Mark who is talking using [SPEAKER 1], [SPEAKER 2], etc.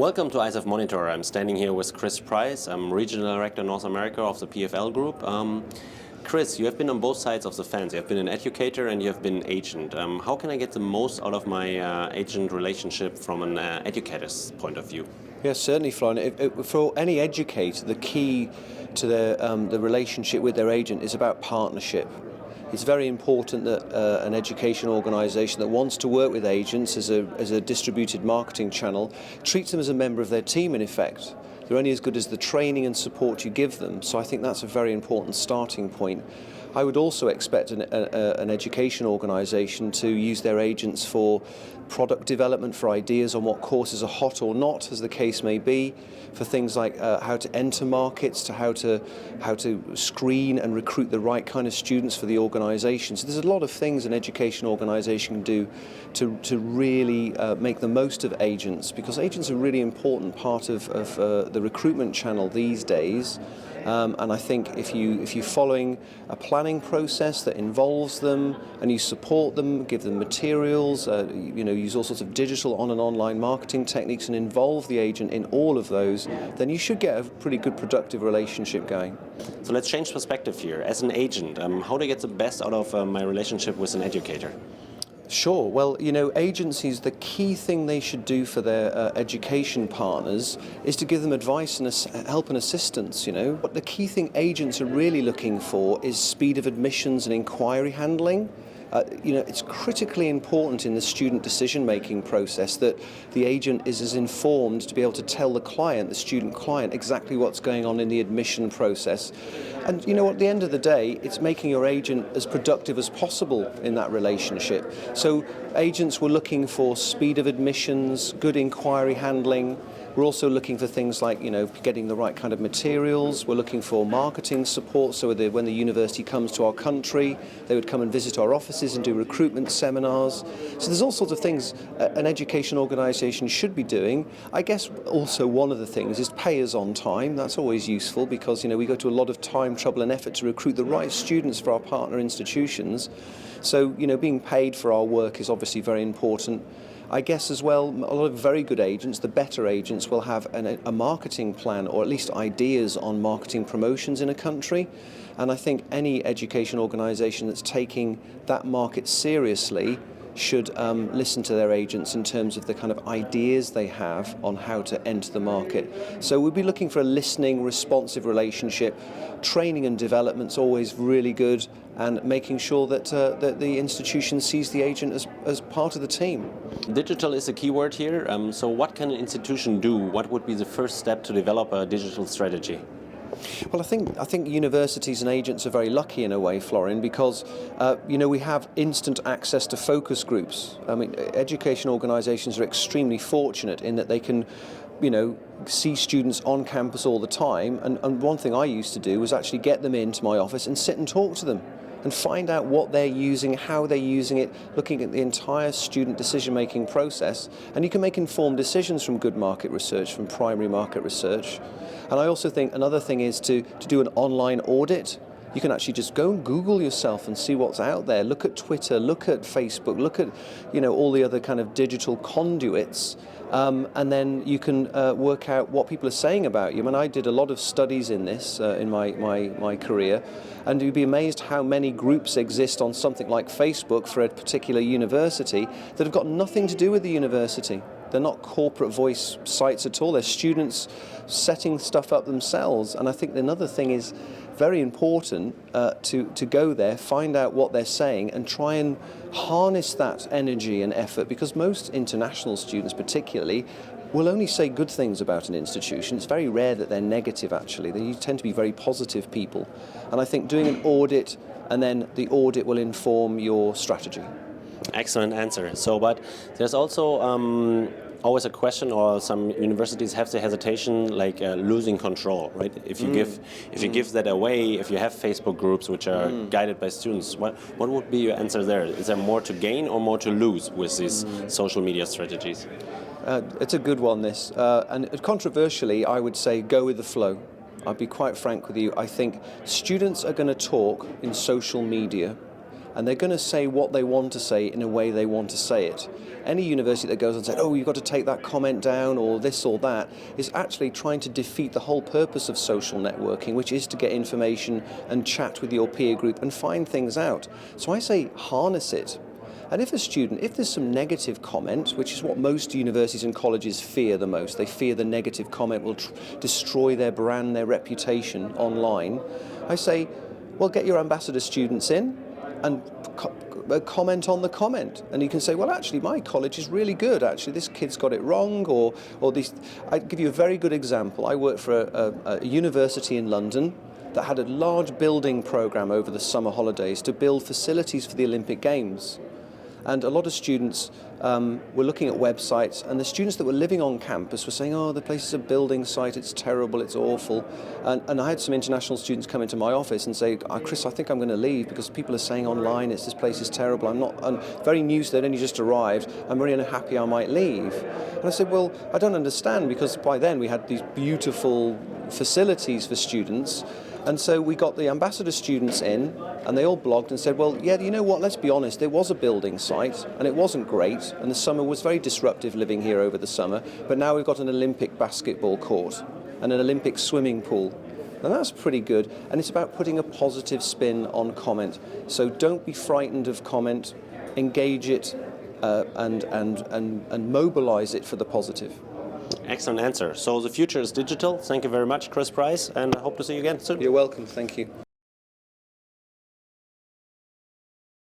[SPEAKER 1] Welcome to ICEF Monitor. I'm standing here with Chris Price. I'm Regional Director North America of the PFL Group. Chris, you have been on both sides of the fence. You have been an educator and you have been an agent. How can I get the most out of my agent relationship from an educator's point of view?
[SPEAKER 2] Yes, certainly, Florian. For any educator, the key to the relationship with their agent is about partnership. It's very important that an education organisation that wants to work with agents as a distributed marketing channel treats them as a member of their team, in effect. They're only as good as the training and support you give them, so I think that's a very important starting point. I would also expect an education organisation to use their agents for product development, for ideas on what courses are hot or not, as the case may be, for things like how to enter markets, to how to screen and recruit the right kind of students for the organisation. So there's a lot of things an education organisation can do to really make the most of agents, because agents are a really important part of the recruitment channel these days. And I think if you're following a planning process that involves them and you support them, give them materials, use all sorts of digital on and online marketing techniques and involve the agent in all of those, then you should get a pretty good productive relationship going.
[SPEAKER 1] So let's change perspective here. As an agent, how do I get the best out of my relationship with an educator?
[SPEAKER 2] Sure. Well, agencies, the key thing they should do for their education partners is to give them advice and help and assistance, But the key thing agents are really looking for is speed of admissions and inquiry handling. It's critically important in the student decision-making process that the agent is as informed to be able to tell the student client, exactly what's going on in the admission process. And at the end of the day, it's making your agent as productive as possible in that relationship. So agents were looking for speed of admissions, good inquiry handling. We're also looking for things like, getting the right kind of materials. We're looking for marketing support, so when the university comes to our country, they would come and visit our offices and do recruitment seminars. So there's all sorts of things an education organisation should be doing. I guess also one of the things is pay us on time. That's always useful because, we go to a lot of time, trouble and effort to recruit the right students for our partner institutions. So, being paid for our work is obviously very important. I guess as well, a lot of very good agents, the better agents, will have a marketing plan or at least ideas on marketing promotions in a country. And I think any education organisation that's taking that market seriously should listen to their agents in terms of the kind of ideas they have on how to enter the market. So we'll be looking for a listening, responsive relationship. Training and development's always really good, and making sure that the institution sees the agent as part of the team.
[SPEAKER 1] Digital is a key word here. So what can an institution do? What would be the first step to develop a digital strategy?
[SPEAKER 2] Well, I think universities and agents are very lucky in a way, Florian, because we have instant access to focus groups. I mean, education organisations are extremely fortunate in that they can, see students on campus all the time. And one thing I used to do was actually get them into my office and sit and talk to them and find out what they're using, how they're using it, looking at the entire student decision-making process. And you can make informed decisions from good market research, from primary market research. And I also think another thing is to do an online audit. You can actually just go and Google yourself and see what's out there. Look at Twitter, look at Facebook, look at all the other kind of digital conduits. And then you can work out what people are saying about you. I mean, I did a lot of studies in this in my career, and you'd be amazed how many groups exist on something like Facebook for a particular university that have got nothing to do with the university. They're not corporate voice sites at all. They're students setting stuff up themselves. And I think another thing is very important to go there, find out what they're saying, and try and harness that energy and effort, because most international students particularly will only say good things about an institution. It's very rare that they're negative, actually. They tend to be very positive people. And I think doing an audit, and then the audit will inform your strategy.
[SPEAKER 1] Excellent answer. But there's also always a question, or some universities have the hesitation, like losing control, right? If you give that away, if you have Facebook groups which are guided by students, what would be your answer there? Is there more to gain or more to lose with these social media strategies?
[SPEAKER 2] It's a good one, this. And controversially, I would say go with the flow. I'll be quite frank with you. I think students are going to talk in social media. and they're going to say what they want to say in a way they want to say it. Any university that goes and says, oh, you've got to take that comment down or this or that, is actually trying to defeat the whole purpose of social networking, which is to get information and chat with your peer group and find things out. So I say harness it. And if there's some negative comment, which is what most universities and colleges fear the most, they fear the negative comment will destroy their brand, their reputation online, I say, well, get your ambassador students in and comment on the comment. And you can say, well, actually, my college is really good. Actually, this kid's got it wrong, or these. I'd give you a very good example. I worked for a university in London that had a large building program over the summer holidays to build facilities for the Olympic Games. And a lot of students were looking at websites, and the students that were living on campus were saying, oh, the place is a building site, it's terrible, it's awful. And I had some international students come into my office and say, Chris, I think I'm going to leave because people are saying online this place is terrible. I'm very new, so they'd only just arrived. I'm very unhappy, I might leave. And I said, well, I don't understand, because by then we had these beautiful facilities for students. And so we got the ambassador students in, and they all blogged and said, well, yeah, you know what, let's be honest, there was a building site, and it wasn't great, and the summer was very disruptive living here over the summer, but now we've got an Olympic basketball court and an Olympic swimming pool. And that's pretty good, and it's about putting a positive spin on comment. So don't be frightened of comment, engage it, and mobilize it for the positive.
[SPEAKER 1] Excellent answer. So the future is digital. Thank you very much, Chris Price, and I hope to see you again soon.
[SPEAKER 2] You're welcome. Thank you.